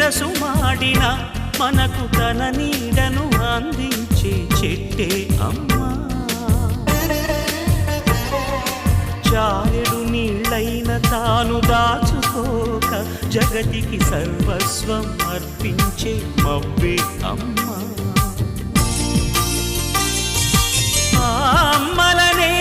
విరసుమాడిన మనకు తన నీడను అందించే చెట్టే అమ్మా. చాలెడు నీళ్ళైన తాను దాచుకోక జగతికి సర్వస్వం అర్పించే మవ్వే అమ్మా. ఆ అమ్మలనే